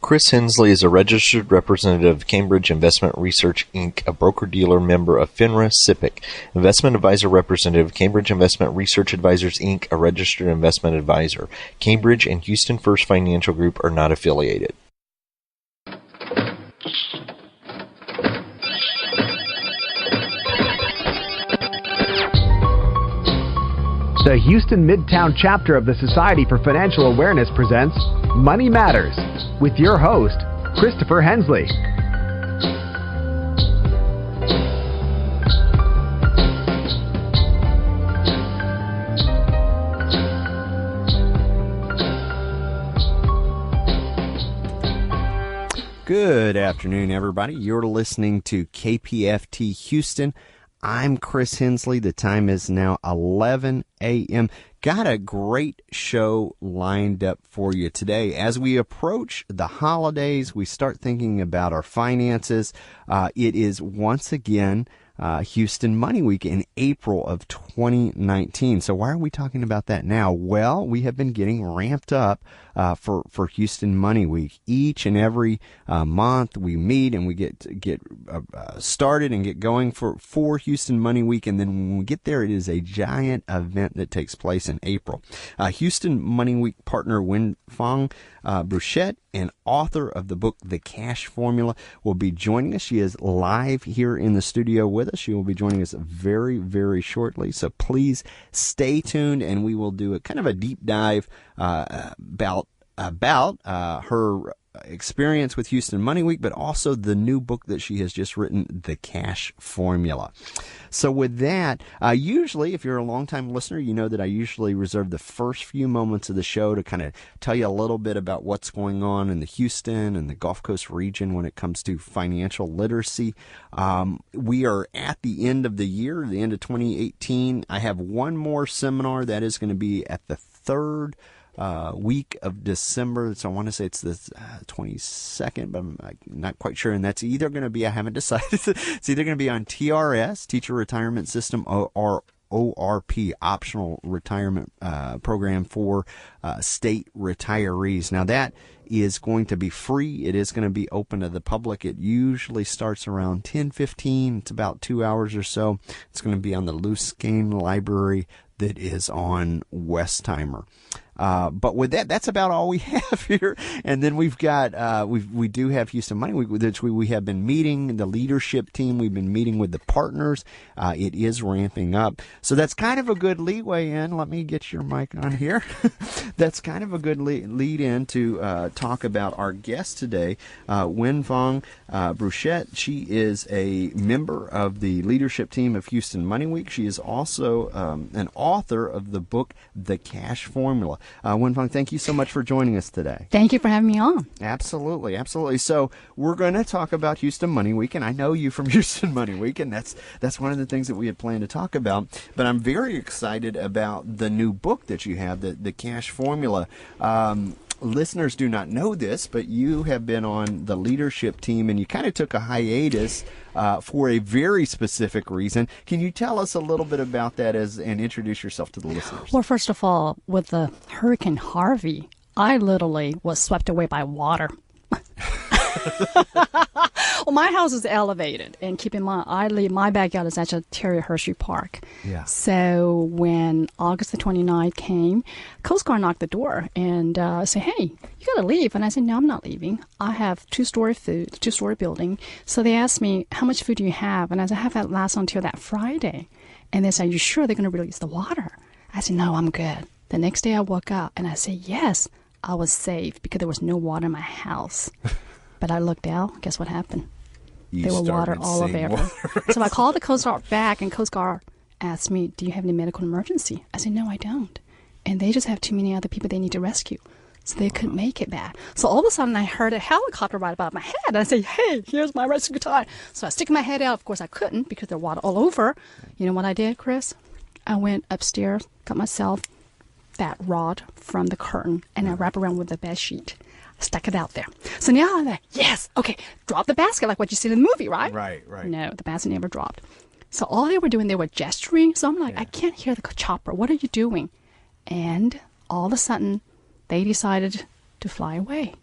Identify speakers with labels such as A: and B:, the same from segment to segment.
A: Chris Hensley is a registered representative of Cambridge Investment Research, Inc., a broker-dealer member of FINRA SIPC, investment advisor representative of Cambridge Investment Research Advisors, Inc., a registered investment advisor. Cambridge and Houston First Financial Group are not affiliated.
B: The Houston Midtown chapter of the Society for Financial Awareness presents Money Matters with your host, Christopher Hensley.
C: Good afternoon, everybody. You're listening to KPFT Houston. I'm Chris Hensley. The time is now 11 a.m. Got a great show lined up for you today. As we approach the holidays, we start thinking about our finances. It is once again Houston Money Week in April of 2019. So why are we talking about that now? Well, we have been getting ramped up for Houston Money Week. Each and every month we meet and we get started and get going for Houston Money Week. And then when we get there, it is a giant event that takes place in April. Houston Money Week partner WenFang Bruchett and author of the book The C.A.S.H Formula will be joining us. She is live here in the studio with us. She will be joining us very, very shortly. So please stay tuned, and we will do a kind of a deep dive about her experience with Houston Money Week, but also the new book that she has just written, The C.A.S.H Formula. So with that, usually, if you're a longtime listener, you know that I usually reserve the first few moments of the show to kind of tell you a little bit about what's going on in the Houston and the Gulf Coast region when it comes to financial literacy. We are at the end of the year, the end of 2018. I have one more seminar that is going to be at the third week of December. So I want to say it's the 22nd, but I'm not quite sure. And that's either going to be, I haven't decided, it's either going to be on TRS, Teacher Retirement System, or ORP, Optional Retirement Program for state retirees. Now that is going to be free. It is going to be open to the public. It usually starts around 10:15. It's about 2 hours or so. It's going to be on the Luscane Library that is on Westheimer. But with that, that's about all we have here. And then we've got, we do have Houston Money Week, which we have been meeting, the leadership team. We've been meeting with the partners. It is ramping up. So that's kind of a good leeway in. Let me get your mic on here. That's kind of a good lead in to talk about our guest today, WenFang Bruchett. She is a member of the leadership team of Houston Money Week. She is also an author of the book, The C.A.S.H Formula. WenFang, thank you so much for joining us today.
D: Thank you for having me on.
C: Absolutely, absolutely. So we're going to talk about Houston Money Week, and I know you from Houston Money Week, and that's one of the things that we had planned to talk about. But I'm very excited about the new book that you have, the C.A.S.H Formula. Listeners do not know this, but you have been on the leadership team, and you kind of took a hiatus for a very specific reason. Can you tell us a little bit about that and introduce yourself to the listeners?
D: Well, first of all, with the Hurricane Harvey, I literally was swept away by water. Well, my house is elevated, and keep in mind, my backyard is actually Terry Hershey Park. Yeah. So when August the 29th came, Coast Guard knocked the door and said, "Hey, you got to leave." And I said, "No, I'm not leaving. I have two-story building." So they asked me, "How much food do you have?" And I said, "I have that last until that Friday." And they said, "Are you sure they're going to release the water?" I said, "No, I'm good." The next day I woke up and I said, "Yes, I was safe because there was no water in my house." But I looked out. Guess what happened? There were water all over everywhere. So I called the Coast Guard back, and Coast Guard asked me, "Do you have any medical emergency?" I said, "No, I don't." And they just have too many other people they need to rescue. So they couldn't make it back. So all of a sudden, I heard a helicopter right above my head. And I said, "Hey, here's my rescue time." So I stick my head out. Of course, I couldn't because there was water all over. You know what I did, Chris? I went upstairs, got myself that rod from the curtain, and I wrapped around with the bed sheet. Stuck it out there. So now I'm like, yes, okay, drop the basket like what you see in the movie, right?
C: Right.
D: No, the basket never dropped. So all they were doing, they were gesturing. So I'm like, I can't hear the chopper. What are you doing? And all of a sudden, they decided to fly away.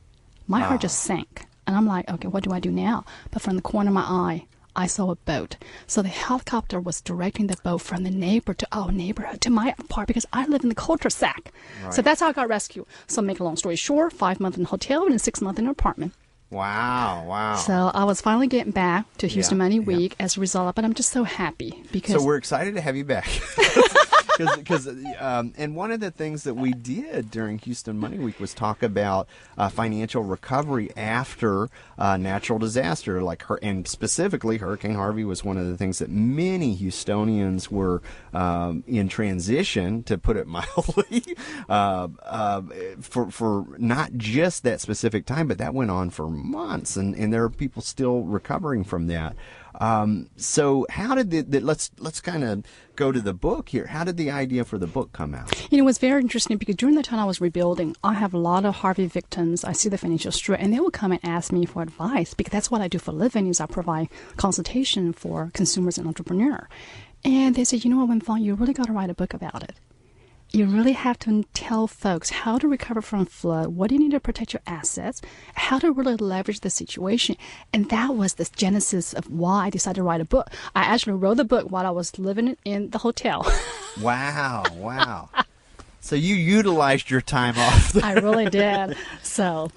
D: My heart just sank. And I'm like, okay, what do I do now? But from the corner of my eye, I saw a boat. So the helicopter was directing the boat from the neighbor to our neighborhood to my part because I live in the cul-de-sac. Right. So that's how I got rescued. So make a long story short, 5 months in a hotel and 6 months in an apartment.
C: Wow.
D: So I was finally getting back to Houston Money Week as a result, but I'm just so happy because...
C: So we're excited to have you back. And one of the things that we did during Houston Money Week was talk about financial recovery after natural disaster, and specifically Hurricane Harvey was one of the things that many Houstonians were in transition, to put it mildly, for not just that specific time, but that went on for months, and there are people still recovering from that. So how did let's kind of go to the book here. How did the idea for the book come out?
D: It was very interesting because during the time I was rebuilding, I have a lot of Harvey victims. I see the financial stress, and they will come and ask me for advice because that's what I do for a living is I provide consultation for consumers and entrepreneurs. And they say, you know what, WenFang, you really got to write a book about it. You really have to tell folks how to recover from flood, what do you need to protect your assets, how to really leverage the situation. And that was the genesis of why I decided to write a book. I actually wrote the book while I was living in the hotel.
C: Wow. So you utilized your time off there.
D: I really did. So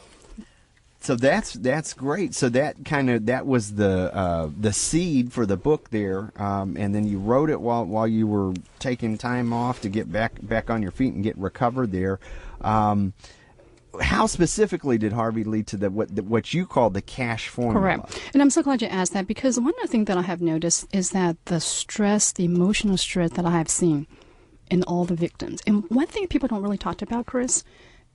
C: that's great. So that was the seed for the book there, and then you wrote it while you were taking time off to get back on your feet and get recovered there. How specifically did Harvey lead to what you call the cash formula?
D: Correct. And I'm so glad you asked that because one of the things that I have noticed is that the stress, the emotional stress that I have seen in all the victims. And one thing people don't really talk about, Chris,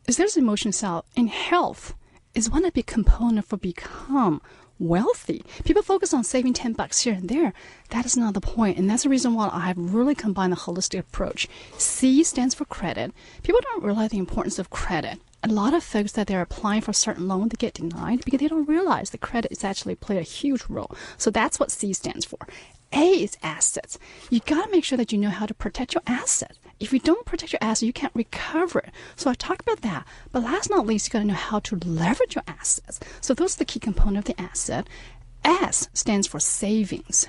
D: is there's emotional side in health. Is one of the big component for become wealthy. People focus on saving $10 here and there. That is not the point. And that's the reason why I have really combined the holistic approach. C stands for credit. People don't realize the importance of credit. A lot of folks that they're applying for a certain loan, they get denied because they don't realize the credit is actually play a huge role. So that's what C stands for. A is assets. You got to make sure that you know how to protect your asset. If you don't protect your asset, you can't recover it. So I talk about that. But last but not least, you got to know how to leverage your assets. So those are the key components of the asset. S stands for savings.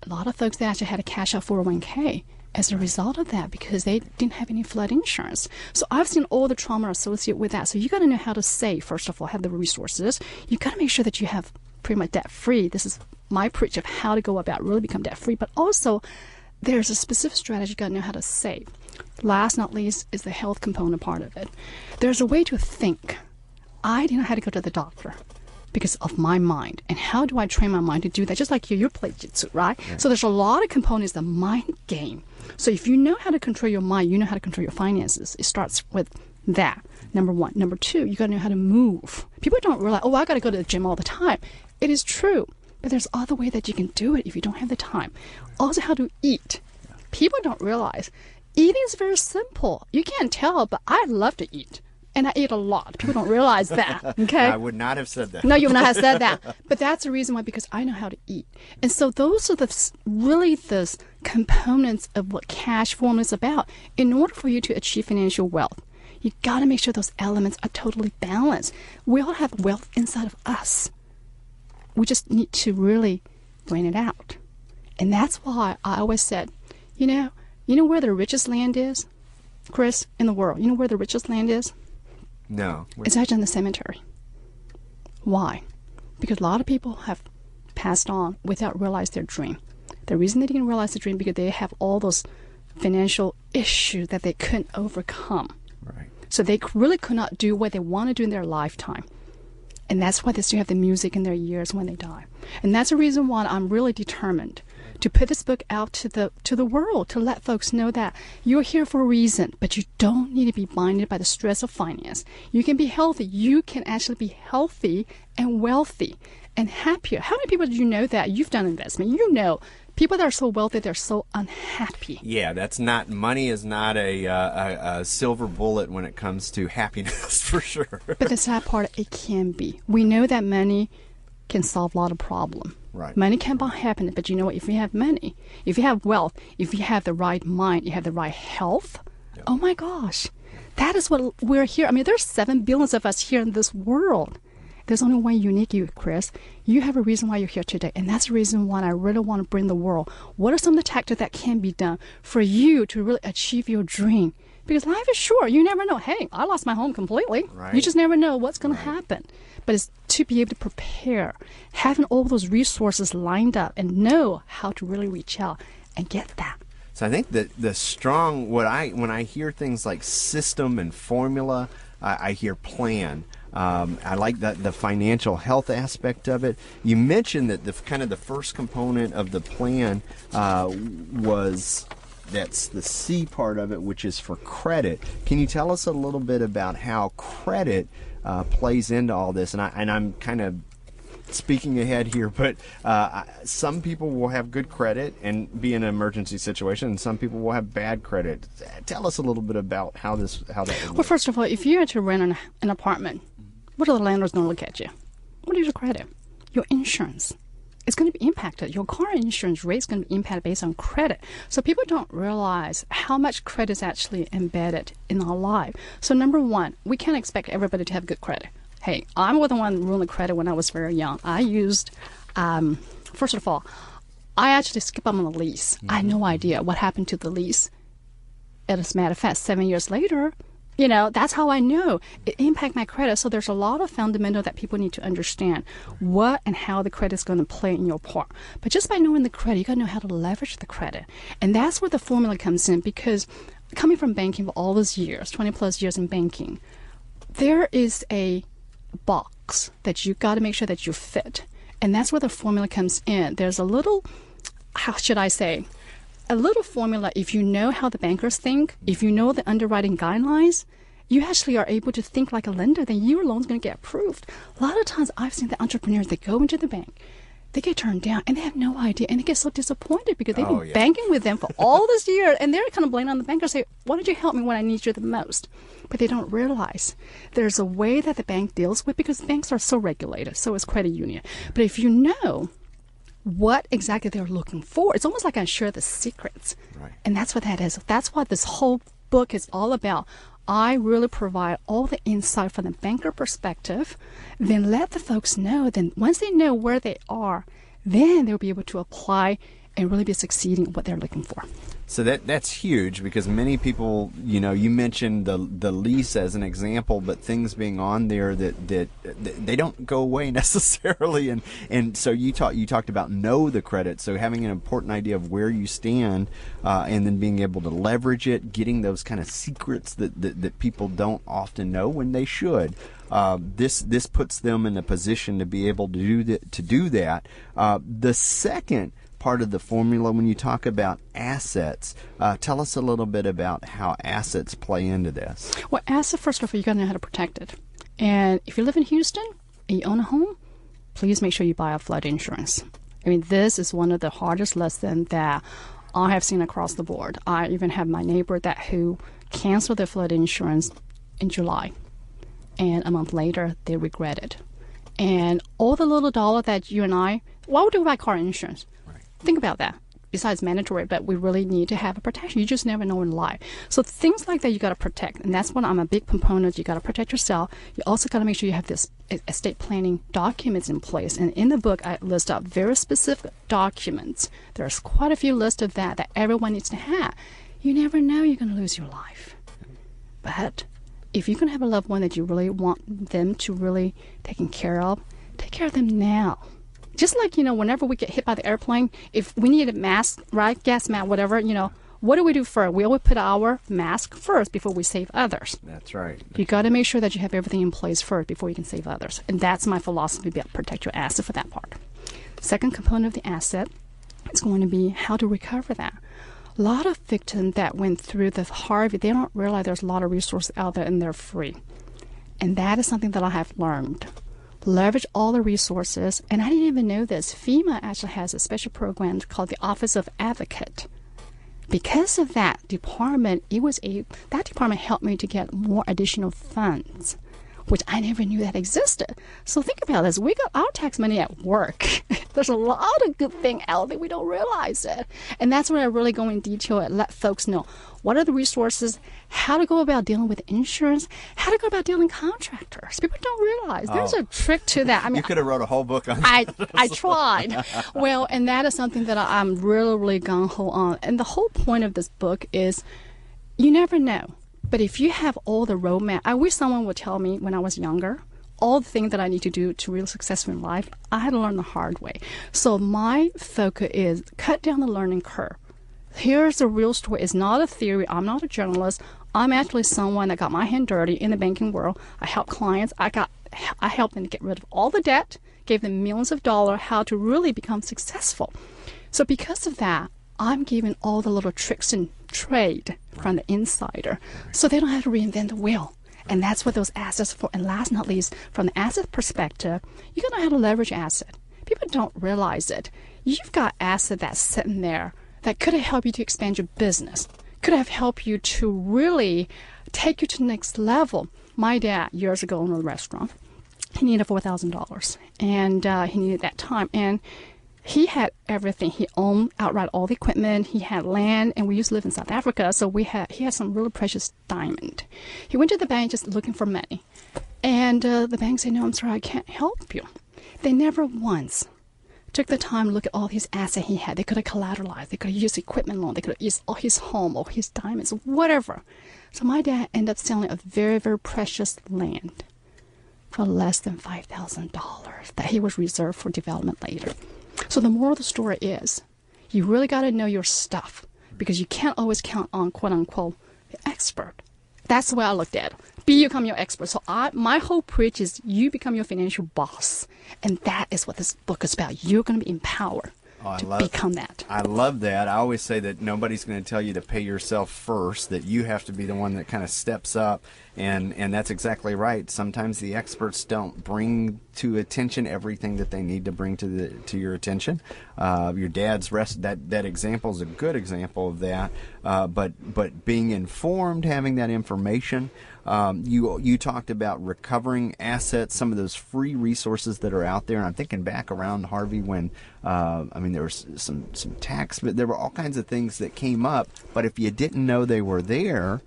D: A lot of folks, they actually had to cash out 401k as a result of that because they didn't have any flood insurance. So I've seen all the trauma associated with that. So you got to know how to save, first of all, have the resources. You got to make sure that you have pretty much debt-free. This is my preach of how to go about really become debt-free. But also, there's a specific strategy you got to know how to save. Last not least is the health component part of it. There's a way to think. I didn't know how to go to the doctor because of my mind. And how do I train my mind to do that? Just like you play jiu-jitsu, right? Yeah. So there's a lot of components, the mind game. So if you know how to control your mind, you know how to control your finances. It starts with that, number one. Number two, you got to know how to move. People don't realize, I got to go to the gym all the time. It is true. But there's other way that you can do it if you don't have the time. Also, how to eat. People don't realize eating is very simple. You can't tell, but I love to eat. And I eat a lot. People don't realize that. Okay?
C: I would not have said that.
D: No, you would not have said that. But that's the reason why, because I know how to eat. And so those are the components of what cash formula is about. In order for you to achieve financial wealth, you got to make sure those elements are totally balanced. We all have wealth inside of us. We just need to really bring it out. And that's why I always said, you know where the richest land is, Chris, in the world? You know where the richest land is?
C: No.
D: It's actually in the cemetery. Why? Because a lot of people have passed on without realizing their dream. The reason they didn't realize the dream because they have all those financial issues that they couldn't overcome.
C: Right.
D: So they really could not do what they want to do in their lifetime. And that's why they still have the music in their ears when they die. And that's the reason why I'm really determined to put this book out to the world, to let folks know that you're here for a reason, but you don't need to be blinded by the stress of finance. You can be healthy. You can actually be healthy and wealthy and happier. How many people do you know that you've done investment? You know, people that are so wealthy, they're so unhappy.
C: Yeah, money is not a silver bullet when it comes to happiness, for sure.
D: But the sad part, it can be. We know that money can solve a lot of problems.
C: Right.
D: Money can buy happiness, but you know what? If you have money, if you have wealth, if you have the right mind, you have the right health, oh my gosh, that is what we're here. I mean, there's 7 billion of us here in this world. There's only one unique you, Chris. You have a reason why you're here today, and that's the reason why I really want to bring the world. What are some of the tactics that can be done for you to really achieve your dream? Because life is short. You never know. Hey, I lost my home completely.
C: Right.
D: You just never know what's going to happen. But it's to be able to prepare, having all those resources lined up and know how to really reach out and get that.
C: So I think that the strong, when I hear things like system and formula, I hear plan. I like the financial health aspect of it. You mentioned that the first component of the plan that's the C part of it, which is for credit. Can you tell us a little bit about how credit plays into all this? And I'm kind of speaking ahead here, but some people will have good credit and be in an emergency situation, and some people will have bad credit. Tell us a little bit about how that would work.
D: Well, first of all, if you are to rent an apartment, what are the landlords going to look at you? What is your credit? Your insurance. It's going to be impacted. Your car insurance rate is going to be impacted based on credit. So people don't realize how much credit is actually embedded in our life. So number one, we can't expect everybody to have good credit. Hey, I'm the one ruling credit when I was very young. I used, first of all, I actually skipped up on the lease. I had no idea what happened to the lease. As a matter of fact, 7 years later, that's how I know it impacted my credit. So there's a lot of fundamental that people need to understand what and how the credit is going to play in your part. But just by knowing the credit, you got to know how to leverage the credit. And that's where the formula comes in, because coming from banking for all those years, 20 plus years in banking, there is a box that you got to make sure that you fit. And that's where the formula comes in. There's a little, how should I say, a little formula. If you know how the bankers think, if you know the underwriting guidelines, you actually are able to think like a lender, then your loan's going to get approved. A lot of times I've seen the entrepreneurs that go into the bank, they get turned down and they have no idea, and they get so disappointed because they've been banking with them for all this year, and they're kind of blaming on the banker, say, why did you help me when I need you the most? But they don't realize there's a way that the bank deals with, because banks are so regulated, so is credit union. But if you know what exactly they're looking for, it's almost like I share the secrets.
C: Right.
D: And that's what that is. That's what this whole book is all about. I really provide all the insight from the banker perspective, then let the folks know. Then once they know where they are, then they'll be able to apply and really be succeeding at what they're looking for.
C: So that's huge, because many people, you mentioned the lease as an example, but things being on there that they don't go away necessarily, and so you talked about know the credit, so having an important idea of where you stand, and then being able to leverage it, getting those kind of secrets that people don't often know when they should. This puts them in a position to be able to do that. The second part of the formula, when you talk about assets, tell us a little bit about how assets play into this.
D: Well, assets, first of all, you got to know how to protect it. And if you live in Houston and you own a home, please make sure you buy a flood insurance. I mean, this is one of the hardest lessons that I have seen across the board. I even have my neighbor who canceled their flood insurance in July, and a month later they regret it. And all the little dollar that you and I, why would we buy car insurance? Think about that. Besides mandatory, but we really need to have a protection. You just never know in life. So things like that you got to protect, and that's what I'm a big proponent. You got to protect yourself. You also got to make sure you have this estate planning documents in place. And in the book, I list out very specific documents. There's quite a few lists of that everyone needs to have. You never know you're going to lose your life, but if you're going to have a loved one that you really want them to really taken care of, take care of them now. Just like, whenever we get hit by the airplane, if we need a mask, right, gas mask, whatever, what do we do first? We always put our mask first before we save others.
C: That's right.
D: You got to make sure that you have everything in place first before you can save others. And that's my philosophy, protect your asset for that part. Second component of the asset is going to be how to recover that. A lot of victims that went through the Harvey, they don't realize there's a lot of resources out there and they're free. And that is something that I have learned. Leverage all the resources. And I didn't even know this. FEMA actually has a special program called the Office of Advocate. Because of that department, that department helped me to get more additional funds, which I never knew that existed. So think about this. We got our tax money at work. There's a lot of good things out there. We don't realize it. And that's where I really go in detail and let folks know what are the resources, how to go about dealing with insurance, how to go about dealing with contractors. People don't realize there's a trick to that. I mean,
C: you could have wrote a whole book on that.
D: I tried. Well, and that is something that I'm really, really gung-ho on. And the whole point of this book is you never know. But if you have all the roadmap, I wish someone would tell me when I was younger, all the things that I need to do to really successful in life, I had to learn the hard way. So my focus is cut down the learning curve. Here's the real story. It's not a theory. I'm not a journalist. I'm actually someone that got my hand dirty in the banking world. I help clients. I helped them to get rid of all the debt, gave them millions of dollars, how to really become successful. So because of that, I'm giving all the little tricks and trade from the insider so they don't have to reinvent the wheel. And that's what those assets are for. And last but not least, from the asset perspective, you got to know how to leverage asset. People don't realize it. You've got asset that's sitting there that could have helped you to expand your business, could have helped you to really take you to the next level. My dad, years ago, owned a restaurant. He needed $4,000, and he needed that time. And he had everything. He owned outright all the equipment. He had land, and we used to live in South Africa, so he had some really precious diamond. He went to the bank just looking for money, and the bank said, "No, I'm sorry, I can't help you." They never once took the time to look at all his assets he had. They could have collateralized. They could have used equipment loan. They could have used all his home or his diamonds, whatever. So my dad ended up selling a very, very precious land for less than $5,000 that he was reserved for development later. So the moral of the story is you really got to know your stuff because you can't always count on, quote unquote, the expert. That's the way I looked at it. Become your expert. So my whole preach is you become your financial boss. And that is what this book is about. You're going to be empowered to become that.
C: I love that. I always say that nobody's going to tell you to pay yourself first, that you have to be the one that kind of steps up. And that's exactly right. Sometimes the experts don't bring to attention everything that they need to bring to your attention. Your dad's that example is a good example of that. But being informed, having that information. You talked about recovering assets, some of those free resources that are out there. And I'm thinking back around Harvey when, there was some tax, but there were all kinds of things that came up. But if you didn't know they were there,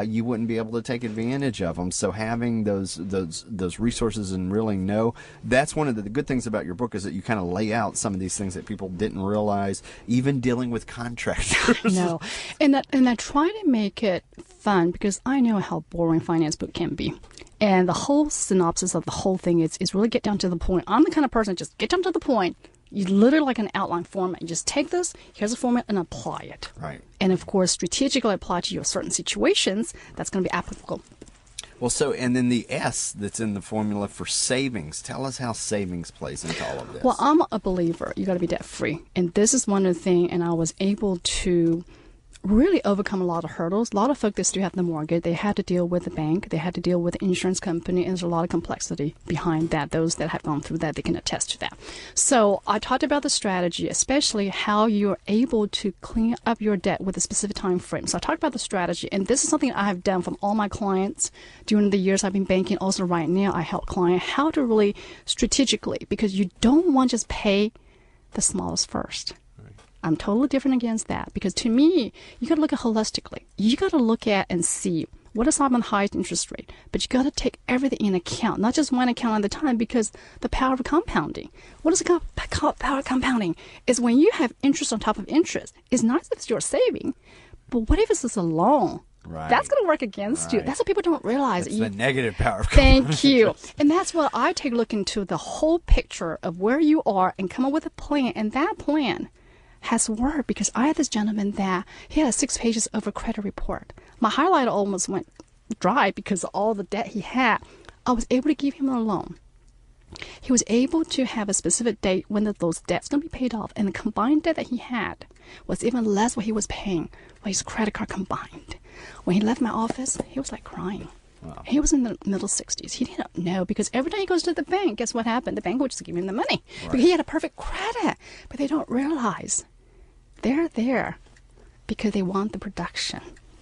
C: you wouldn't be able to take advantage of them. So having those resources and really know, that's one of the good things about your book is that you kind of lay out some of these things that people didn't realize, even dealing with contractors.
D: No, and I try to make it fun because I know how boring finance book can be. And the whole synopsis of the whole thing is really get down to the point. I'm the kind of person, just get down to the point. You literally like an outline format. You just take this, here's a format, and apply it.
C: Right.
D: And of course, strategically apply to your certain situations. That's going to be applicable.
C: Well, and then the S that's in the formula for savings. Tell us how savings plays into all of this.
D: Well, I'm a believer. You got to be debt free, and this is one of the things. And I was able to really overcome a lot of hurdles. A lot of folks that still have the mortgage, they had to deal with the bank, they had to deal with the insurance company, and there's a lot of complexity behind that. Those that have gone through that, they can attest to that. So I talked about the strategy, especially how you're able to clean up your debt with a specific time frame. So I talked about the strategy, and this is something I have done from all my clients during the years I've been banking. Also right now, I help clients how to really strategically, because you don't want to just pay the smallest first. I'm totally different against that because to me, you got to look at holistically. You got to look at and see what is on the highest interest rate, but you got to take everything in account, not just one account at a time because the power of compounding. What is the power of compounding? Is when you have interest on top of interest. It's nice if you're saving, but what if it's just a loan?
C: Right.
D: That's going to work against you. That's what people don't realize.
C: It's the negative power of compounding.
D: Thank you. And that's what I take a look into the whole picture of where you are and come up with a plan, and that plan has worked because I had this gentleman that he had 6 pages of a credit report. My highlighter almost went dry because of all the debt he had. I was able to give him a loan. He was able to have a specific date when those debts going to be paid off, and the combined debt that he had was even less what he was paying for his credit card combined. When he left my office, he was like crying. Wow. He was in the middle 60s. He didn't know because every time he goes to the bank, guess what happened? The bank would just give him the money. Right. Because he had a perfect credit. But they don't realize they're there because they want the production.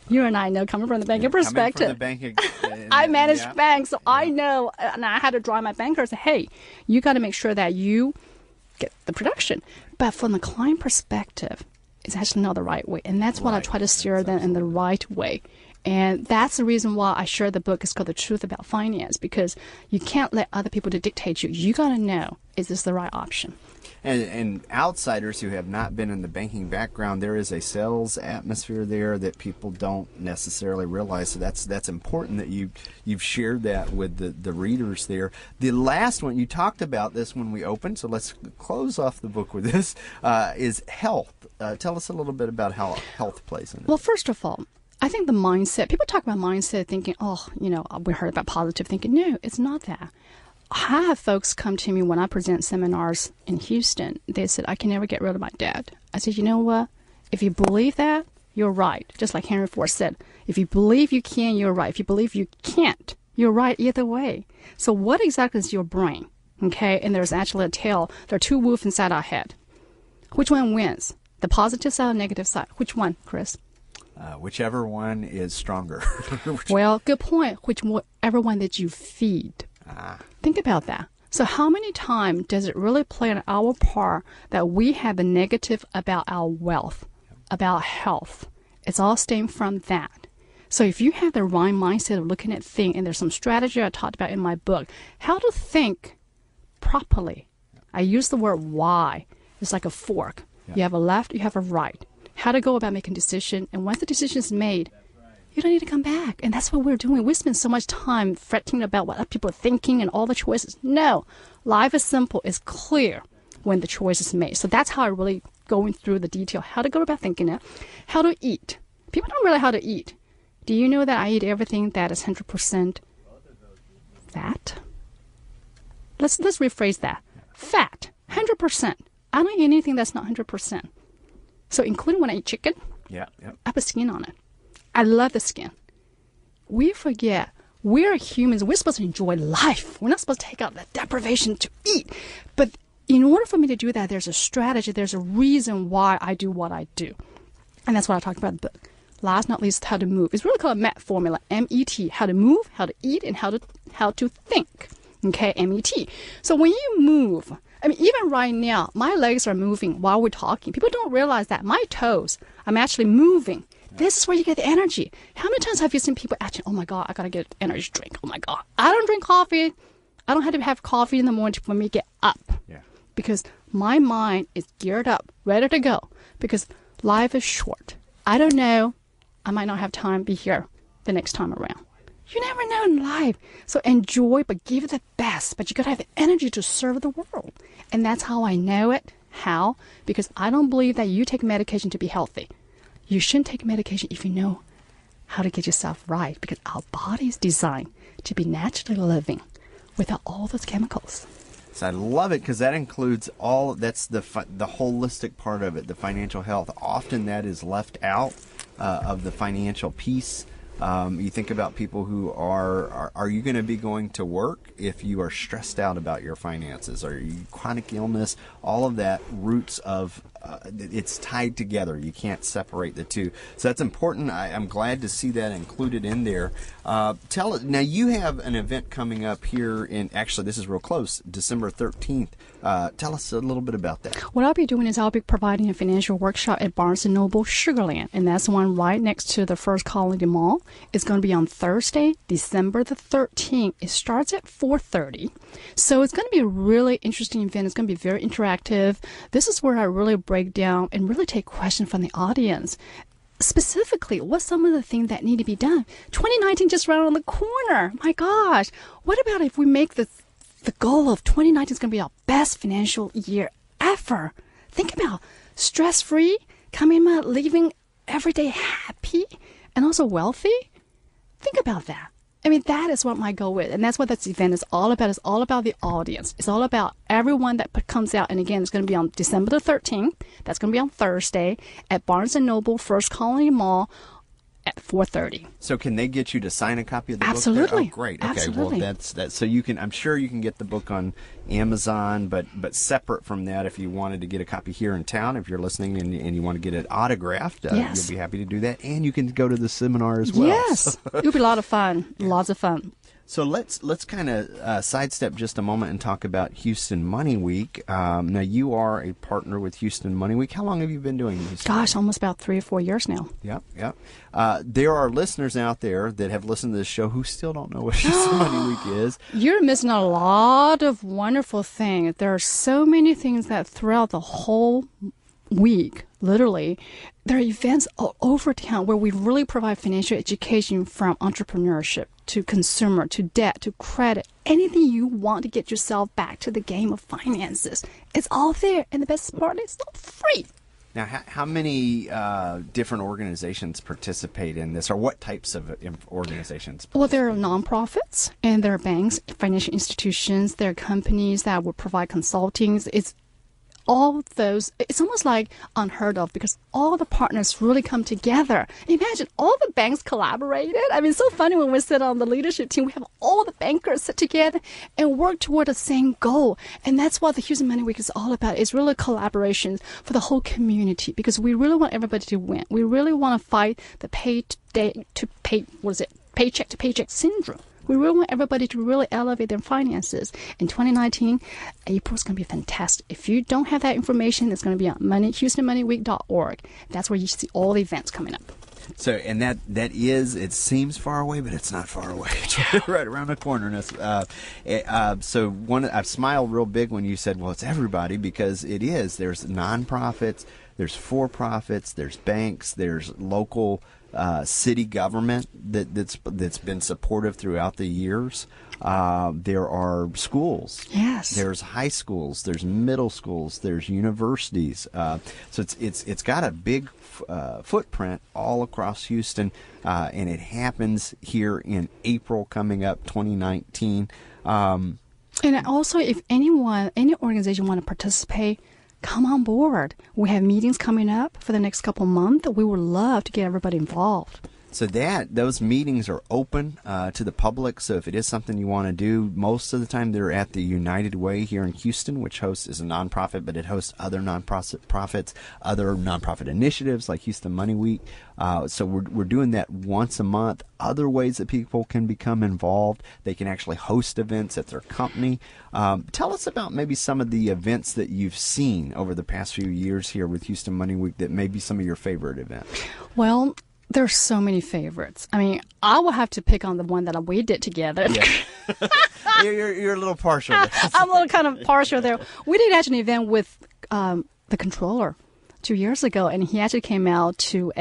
D: You and I know, coming from the banking perspective.
C: Coming from the bank,
D: I managed banks, so I know, and I had to drive my banker and say, hey, you got to make sure that you get the production. But from the client perspective, it's actually not the right way. And that's what I try to steer them in the right way. And that's the reason why I share the book. It's called The Truth About Finance, because you can't let other people to dictate you. You got to know, is this the right option?
C: And outsiders who have not been in the banking background, there is a sales atmosphere there that people don't necessarily realize. So that's important that you've shared that with the readers there. The last one, you talked about this when we opened, so let's close off the book with this, is health. Tell us a little bit about how health plays in it.
D: Well, first of all, I think the mindset, people talk about mindset thinking, we heard about positive thinking. No, it's not that. I have folks come to me when I present seminars in Houston. They said, I can never get rid of my debt. I said, you know what? If you believe that, you're right. Just like Henry Ford said, if you believe you can, you're right. If you believe you can't, you're right either way. So what exactly is your brain? Okay, and there's actually a tale. There are two wolves inside our head. Which one wins? The positive side or negative side? Which one, Chris?
C: Whichever one is stronger.
D: Well, good point. Whichever one that you feed. Think about that. So how many times does it really play on our part that we have a negative about our wealth, about health? It's all stemming from that. So if you have the right mindset of looking at things, and there's some strategy I talked about in my book, how to think properly. I use the word why. It's like a fork. You have a left, you have a right. How to go about making a decision, and once the decision is made, you don't need to come back. And that's what we're doing. We spend so much time fretting about what other people are thinking and all the choices. No, life is simple, it's clear when the choice is made. So that's how I really going through the detail, how to go about thinking it, how to eat. People don't really know how to eat. Do you know that I eat everything that is 100% fat? Let's rephrase that. Fat, 100%. I don't eat anything that's not 100%. So including when I eat chicken, I put skin on it. I love the skin. We forget we're humans. We're supposed to enjoy life. We're not supposed to take out that deprivation to eat. But in order for me to do that, there's a strategy. There's a reason why I do what I do. And that's what I talked about in the book. Last but not least, how to move. It's really called a MET formula, M-E-T, how to move, how to eat, and how to think. Okay, M-E-T. So when you move, I mean, even right now, my legs are moving while we're talking. People don't realize that. My toes, I'm actually moving. This is where you get the energy. How many times have you seen people actually, oh my God, I got to get an energy drink. Oh my God. I don't drink coffee. I don't have to have coffee in the morning when we get up. Yeah. Because my mind is geared up, ready to go. Because life is short. I don't know. I might not have time to be here the next time around. You never know in life. So enjoy, but give it the best. But you got to have the energy to serve the world. And that's how I know it. How? Because I don't believe that you take medication to be healthy. You shouldn't take medication if you know how to get yourself right, because our body is designed to be naturally living without all those chemicals.
C: So I love it because that includes that's the holistic part of it, the financial health. Often that is left out of the financial piece. You think about people who are you going to be going to work if you are stressed out about your finances? Are you chronic illness? All of that roots of it's tied together. You can't separate the two. So that's important. I'm glad to see that included in there. Now you have an event coming up here actually this is real close, December 13th. Tell us a little bit about that.
D: What I'll be doing is I'll be providing a financial workshop at Barnes & Noble Sugarland, and that's the one right next to the First Colony Mall. It's going to be on Thursday, December the 13th. It starts at 4:30. So it's going to be a really interesting event. It's going to be very interactive. This is where I really break down and really take questions from the audience. Specifically, what's some of the things that need to be done? 2019 just right around the corner. My gosh. What about if we make the goal of 2019 is going to be our best financial year ever? Think about stress-free, coming out, leaving every day happy and also wealthy. Think about that. I mean, that is what my goal is. And that's what this event is all about. It's all about the audience. It's all about everyone that comes out. And again, it's going to be on December the 13th. That's going to be on Thursday at Barnes & Noble First Colony Mall at 4:30.
C: So can they get you to sign a copy of the
D: Absolutely.
C: book? Oh, great. Okay,
D: Absolutely.
C: well that's so you can. I'm sure you can get the book on Amazon, but separate from that, if you wanted to get a copy here in town, if you're listening and you want to get it autographed,
D: yes,
C: you'll be happy to do that, and you can go to the seminar as well.
D: Yes, it'll be a lot of fun. Lots of fun.
C: So let's kind of sidestep just a moment and talk about Houston Money Week. Now, you are a partner with Houston Money Week. How long have you been doing this?
D: Gosh, almost about 3 or 4 years now.
C: Yep. There are listeners out there that have listened to this show who still don't know what Houston Money Week is.
D: You're missing a lot of wonderful things. There are so many things that throughout the whole week, literally, there are events all over town where we really provide financial education from entrepreneurship to consumer to debt to credit. Anything you want to get yourself back to the game of finances, it's all there. And the best part, it's all free.
C: Now, how many different organizations participate in this, or what types of organizations?
D: Well, there are nonprofits, and there are banks, financial institutions, there are companies that will provide consulting. It's all those, it's almost like unheard of because all the partners really come together. Imagine all the banks collaborated. I mean, it's so funny when we sit on the leadership team, we have all the bankers sit together and work toward the same goal. And that's what the Houston Money Week is all about. It's really collaborations for the whole community because we really want everybody to win. We really want to fight the paycheck to paycheck syndrome. We really want everybody to really elevate their finances. In 2019, April is going to be fantastic. If you don't have that information, it's going to be on HoustonMoneyWeek.org. That's where you see all the events coming up.
C: So, and that is, it seems far away, but it's not far away. It's right around the corner. So I smiled real big when you said, well, it's everybody, because it is. There's nonprofits, there's for-profits, there's banks, there's local city government that's been supportive throughout the years. There are schools.
D: Yes.
C: There's high schools. There's middle schools. There's universities. So it's got a big footprint all across Houston, and it happens here in April coming up, 2019.
D: And also, if any organization want to participate, come on board. We have meetings coming up for the next couple of months. We would love to get everybody involved.
C: So those meetings are open to the public. So if it is something you want to do, most of the time they're at the United Way here in Houston, which is a nonprofit, but it hosts other nonprofits, other nonprofit initiatives like Houston Money Week. So we're doing that once a month. Other ways that people can become involved, they can actually host events at their company. Tell us about maybe some of the events that you've seen over the past few years here with Houston Money Week that may be some of your favorite events.
D: Well, there's so many favorites. I mean, I will have to pick on the one that we did together.
C: Yeah. You're a little partial there.
D: I'm a little kind of partial there. We did actually an event with the controller 2 years ago, and he actually came out to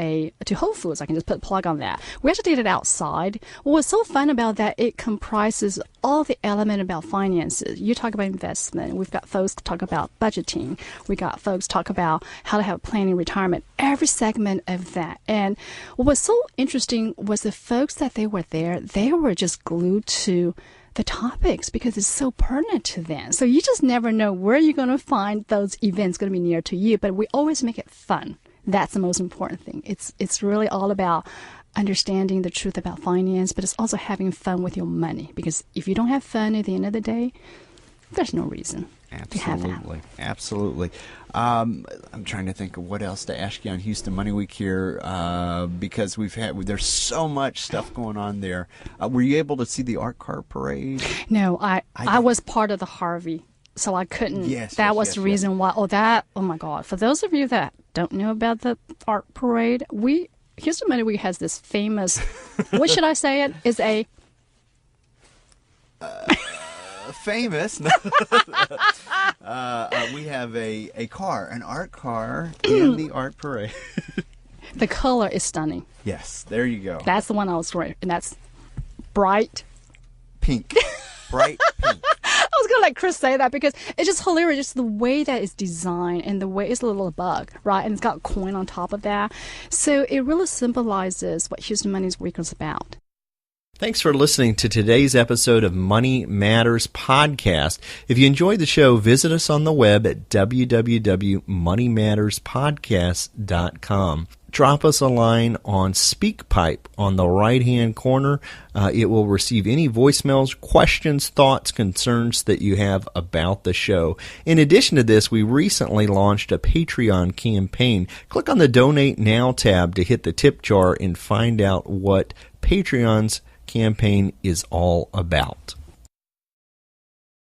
D: Whole Foods. I can just put a plug on that. We actually did it outside. What was so fun about that, it comprises all the element about finances. You talk about investment. We've got folks talk about budgeting. We got folks talk about how to have planning retirement. Every segment of that. And what was so interesting was the folks that they were there, they were just glued to the topics because it's so pertinent to them. So you just never know where you're going to find those events going to be near to you, but we always make it fun. That's the most important thing. It's really all about understanding the truth about finance, but it's also having fun with your money, because if you don't have fun at the end of the day, there's no reason to have that.
C: Absolutely. I'm trying to think of what else to ask you on Houston Money Week here, because there's so much stuff going on there. Were you able to see the art car parade?
D: No, I was part of the Harvey, so I couldn't. That was the reason why. Oh my God! For those of you that don't know about the art parade, Houston Money Week has this famous. What should I say? It is a.
C: Famous. We have an art car in the art parade.
D: The color is stunning.
C: Yes, there you go.
D: That's the one I was wearing, and that's bright
C: pink. Bright pink.
D: I was going to let Chris say that because it's just hilarious, just the way that it's designed and the way it's a little bug, right? And it's got a coin on top of that. So it really symbolizes what Houston Money Week is about.
A: Thanks for listening to today's episode of Money Matters Podcast. If you enjoyed the show, visit us on the web at www.moneymatterspodcast.com. Drop us a line on SpeakPipe on the right-hand corner. It will receive any voicemails, questions, thoughts, concerns that you have about the show. In addition to this, we recently launched a Patreon campaign. Click on the Donate Now tab to hit the tip jar and find out what Patreon's campaign is all about.